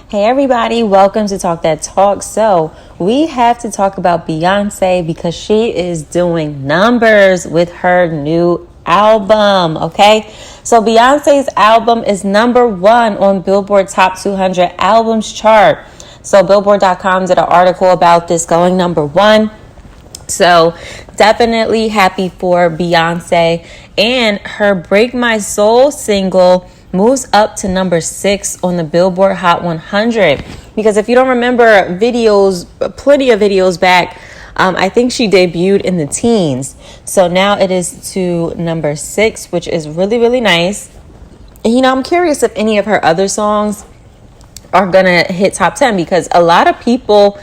Hey everybody, welcome to Talk That Talk. So we have to talk about Beyonce because she is doing numbers with her new album, okay? So Beyonce's album is #1 on Billboard Top 200 Albums chart. So Billboard.com did an article about this going #1. So definitely happy for Beyonce, and her Break My Soul single moves up to #6 on the Billboard Hot 100. Because if you don't remember videos, plenty of videos back, I think she debuted in the teens. So now it is to #6, which is really, really nice. And, I'm curious if any of her other songs are going to hit top 10, because a lot of people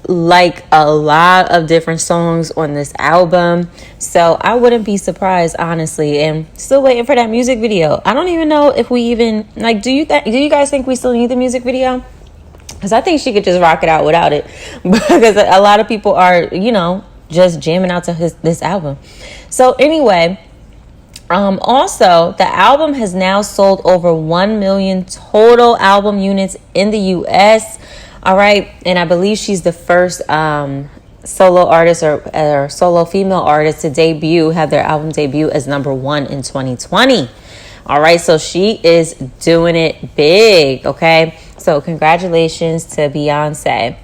like a lot of different songs on this album. So I wouldn't be surprised, honestly. And still waiting for that music video. I don't even know if we even do you guys think we still need the music video? Because I think she could just rock it out without it. Because a lot of people are, just jamming out to this album. So anyway, also the album has now sold over 1 million total album units in the US. All right. And I believe she's the first solo artist or solo female artist to have their album debut as #1 in 2020. All right. So she is doing it big. Okay. So congratulations to Beyonce.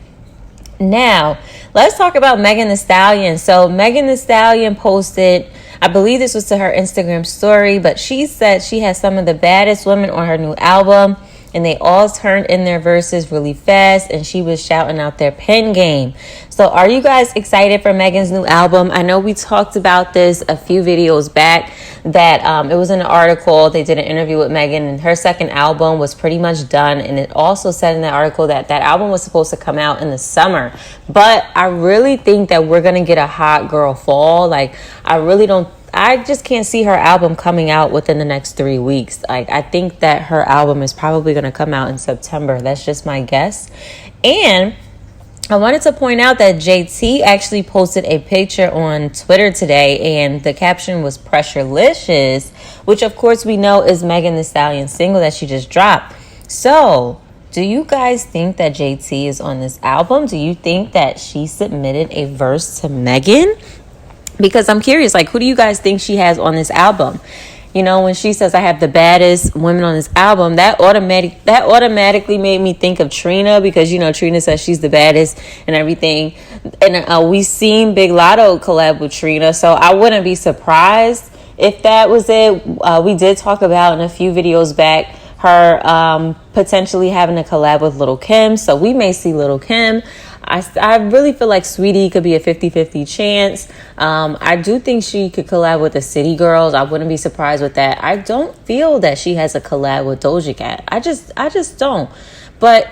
Now, let's talk about Megan Thee Stallion. So Megan Thee Stallion posted, I believe this was to her Instagram story, but she said she has some of the baddest women on her new album, and they all turned in their verses really fast, and she was shouting out their pen game. So are you guys excited for Megan's new album? I know we talked about this a few videos back, that it was in an article. They did an interview with Megan, and her second album was pretty much done. And it also said in that article that album was supposed to come out in the summer. But I really think that we're going to get a hot girl fall. I just can't see her album coming out within the next 3 weeks. I think that her album is probably going to come out in September. That's just my guess. And I wanted to point out that JT actually posted a picture on Twitter today, and the caption was "Pressurelicious," which of course we know is Megan Thee Stallion's single that she just dropped. So, do you guys think that JT is on this album? Do you think that she submitted a verse to Megan? Because I'm curious, who do you guys think she has on this album? When she says I have the baddest women on this album, that automatically made me think of Trina, because Trina says she's the baddest and everything. And we seen Big Lotto collab with Trina, so I wouldn't be surprised if that was it. We did talk about in a few videos back her potentially having a collab with Lil' Kim, so we may see Lil' Kim. I really feel like Sweetie could be a 50-50 chance. I do think she could collab with the City Girls. I wouldn't be surprised with that. I don't feel that she has a collab with Doja Cat. I just don't. But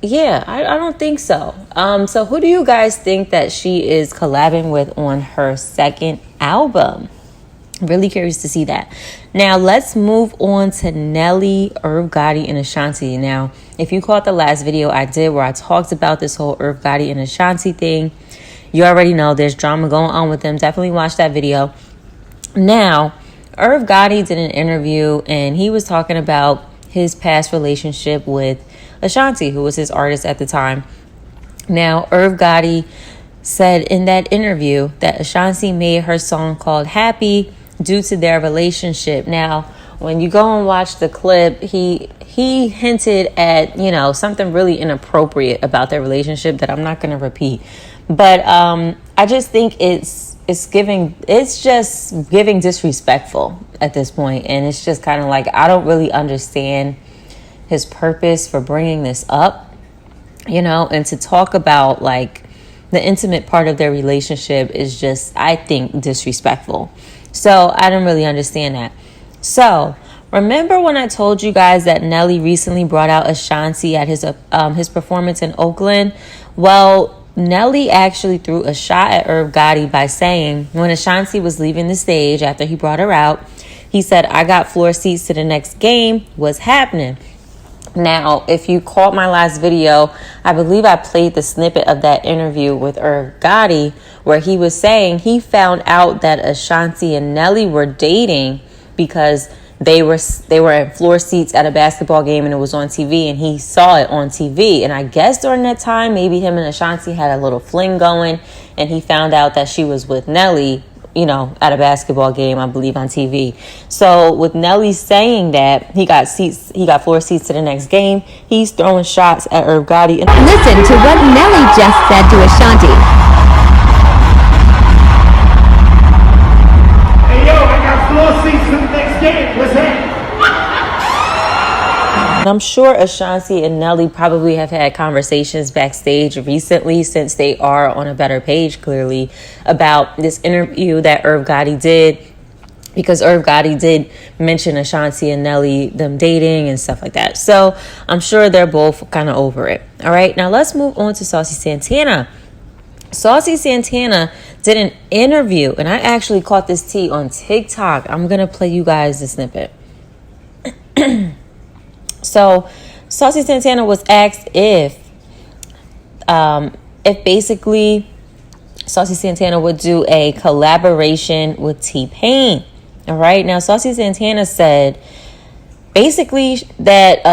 yeah, I don't think so. So who do you guys think that she is collabing with on her second album? Really curious to see that. Now, let's move on to Nelly, Irv Gotti, and Ashanti. Now, if you caught the last video I did where I talked about this whole Irv Gotti and Ashanti thing, you already know there's drama going on with them. Definitely watch that video. Now, Irv Gotti did an interview, and he was talking about his past relationship with Ashanti, who was his artist at the time. Now, Irv Gotti said in that interview that Ashanti made her song called Happy due to their relationship. Now, when you go and watch the clip, he hinted at, something really inappropriate about their relationship that I'm not going to repeat. But I just think it's just giving disrespectful at this point. And it's just kind of I don't really understand his purpose for bringing this up, and to talk about the intimate part of their relationship is just, I think, disrespectful. So I don't really understand that. So remember when I told you guys that Nelly recently brought out Ashanti at his performance in Oakland? Well, Nelly actually threw a shot at Irv Gotti by saying when Ashanti was leaving the stage after he brought her out, he said, "I got floor seats to the next game. What's happening?" Now, if you caught my last video, I believe I played the snippet of that interview with Irv Gotti where he was saying he found out that Ashanti and Nelly were dating because they were in floor seats at a basketball game and it was on TV and he saw it on TV. And I guess during that time, maybe him and Ashanti had a little fling going and he found out that she was with Nelly, you know, at a basketball game, I believe, on TV. So with Nelly saying that he got floor seats to the next game, he's throwing shots at Irv Gotti. And listen to what Nelly just said to Ashanti. Hey yo, I got floor seats to the next game. What's that? And I'm sure Ashanti and Nelly probably have had conversations backstage recently, since they are on a better page, clearly, about this interview that Irv Gotti did, because Irv Gotti did mention Ashanti and Nelly, them dating and stuff like that. So I'm sure they're both kind of over it. All right, now let's move on to Saucy Santana. Saucy Santana did an interview, and I actually caught this tea on TikTok. I'm going to play you guys the snippet. So, Saucy Santana was asked if basically Saucy Santana would do a collaboration with T-Pain. All right. Now, Saucy Santana said basically that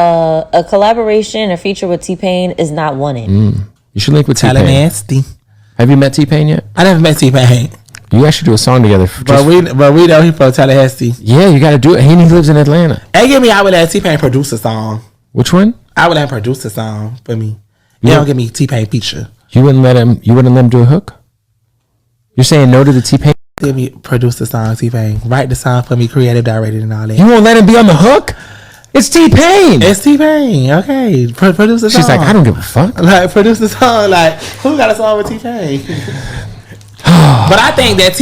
a collaboration, a feature with T-Pain is not wanted. You should link with T-Pain. Nasty. Have you met T-Pain yet? I never met T-Pain. You guys should do a song together. But we know he from Tallahassee. Yeah, you got to do it. He lives in Atlanta. Hey, give me, I would let T-Pain produce a song. Which one? I would let him produce a song for me. You don't give me T-Pain feature. You wouldn't let him do a hook? You're saying no to the T-Pain? Give me produce the song, T-Pain. Write the song for me, creative directed and all that. You won't let him be on the hook? It's T-Pain. It's T-Pain. Okay. Produce the song. She's like, I don't give a fuck. Like, produce the song. Like, who got a song with T-Pain? But I think that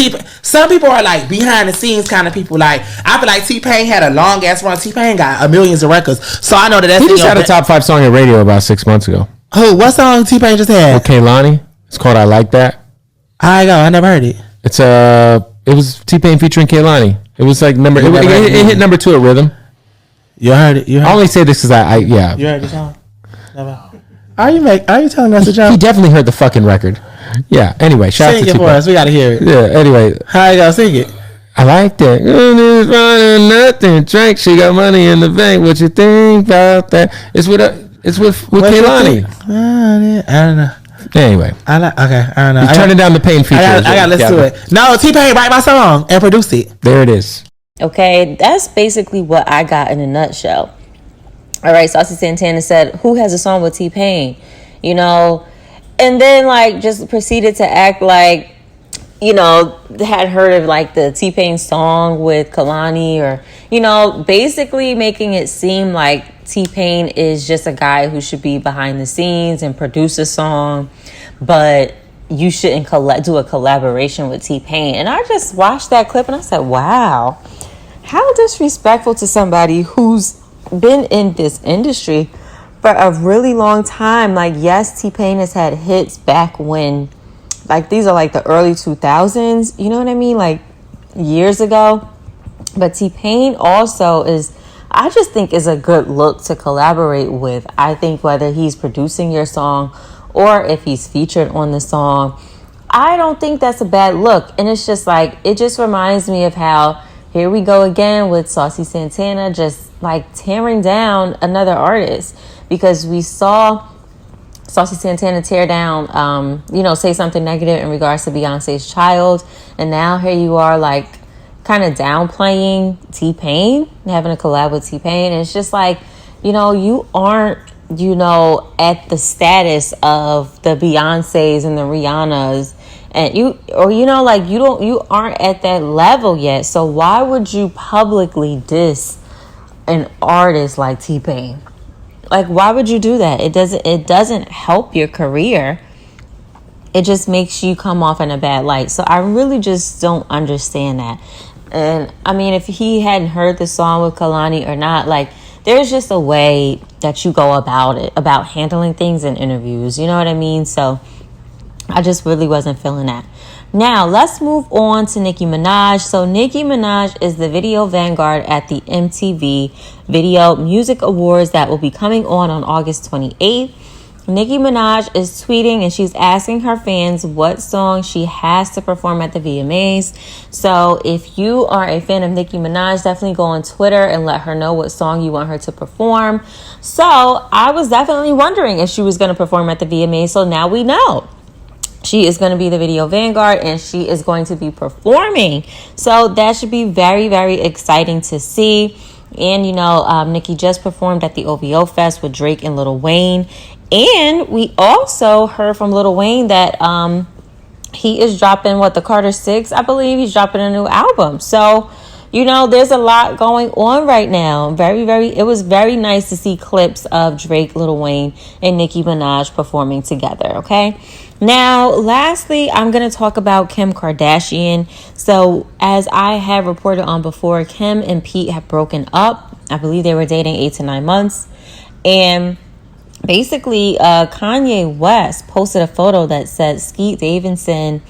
some people are like behind the scenes kind of people. Like, I feel like T-Pain had a long ass run. T-Pain got millions of records, so I know that's. He just had a top 5 song at radio about 6 months ago. Who? What song T-Pain just had? With Kehlani. It's called "I Like That." I never heard it. It's it was T-Pain featuring Kehlani. It was like it hit number 2 at Rhythm. You heard it. I only say this because I yeah. You heard the song? Never. Are you telling us a joke? He definitely heard the fucking record. Yeah. Anyway, shout out to T-Pain. Sing it for us. We gotta hear it. Yeah. Anyway, how you gonna sing it? I like that. Nothing. Drink. She got money in the bank. What you think about that? It's with Kehlani. I don't know. Anyway, I don't know. You're turning down the Pain feature. I gotta listen to it. No, T-Pain, write my song and produce it. There it is. Okay, that's basically what I got in a nutshell. All right, Saucy Santana said, who has a song with T-Pain? You know, and then like just proceeded to act like, you know, had heard of like the T-Pain song with Kehlani, or, you know, basically making it seem like T-Pain is just a guy who should be behind the scenes and produce a song, but you shouldn't do a collaboration with T-Pain. And I just watched that clip and I said, wow, how disrespectful to somebody who's been in this industry for a really long time. Like, yes, T-Pain has had hits back when, like, these are like the early 2000s, you know what I mean? Like, years ago. But T-Pain also I just think is a good look to collaborate with. I think whether he's producing your song or if he's featured on the song, I don't think that's a bad look. And it's just like, it just reminds me of how here we go again with Saucy Santana just like tearing down another artist, because we saw Saucy Santana tear down, say something negative in regards to Beyonce's Child. And now here you are like kind of downplaying T-Pain, having a collab with T-Pain. And it's just like, you aren't, at the status of the Beyoncés and the Rihannas, and you aren't at that level yet. So why would you publicly diss an artist like T-Pain? Like, why would you do that? It doesn't help your career. It just makes you come off in a bad light. So I really just don't understand that. And I mean, if he hadn't heard the song with Kehlani or not, like, there's just a way that you go about handling things in interviews. You know what I mean? So I just really wasn't feeling that. Now, let's move on to Nicki Minaj. So Nicki Minaj is the video vanguard at the MTV Video Music Awards that will be coming on August 28th. Nicki Minaj is tweeting and she's asking her fans what song she has to perform at the VMAs. So if you are a fan of Nicki Minaj, definitely go on Twitter and let her know what song you want her to perform. So I was definitely wondering if she was going to perform at the VMAs. So now we know. She is going to be the video vanguard and she is going to be performing. So that should be very, very exciting to see. And, you know, Nicki just performed at the OVO Fest with Drake and Lil Wayne. And we also heard from Lil Wayne that he is dropping, the Carter 6, I believe. He's dropping a new album. So, you know, there's a lot going on right now. It was very nice to see clips of Drake, Lil Wayne, and Nicki Minaj performing together, okay? Now, lastly, I'm going to talk about Kim Kardashian. So, as I have reported on before, Kim and Pete have broken up. I believe they were dating 8 to 9 months. And basically, Kanye West posted a photo that said Skeet Davidson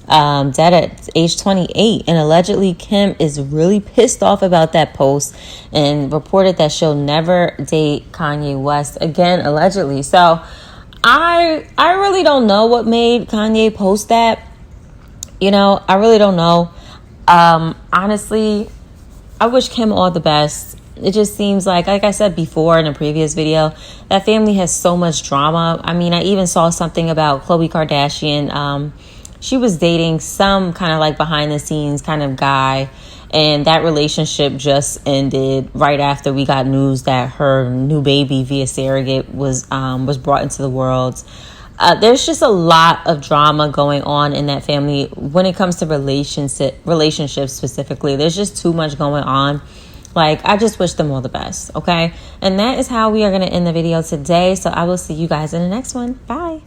dead at age 28, and allegedly Kim is really pissed off about that post and reported that she'll never date Kanye West again, allegedly. So I really don't know what made Kanye post that. You know, I really don't know. Honestly, I wish Kim all the best. It just seems like I said before in a previous video, that family has so much drama. I mean, I even saw something about Khloe Kardashian. She was dating some kind of like behind the scenes kind of guy, and that relationship just ended right after we got news that her new baby via surrogate was brought into the world. There's just a lot of drama going on in that family when it comes to relationships specifically. There's just too much going on. Like, I just wish them all the best, okay? And that is how we are going to end the video today. So I will see you guys in the next one. Bye.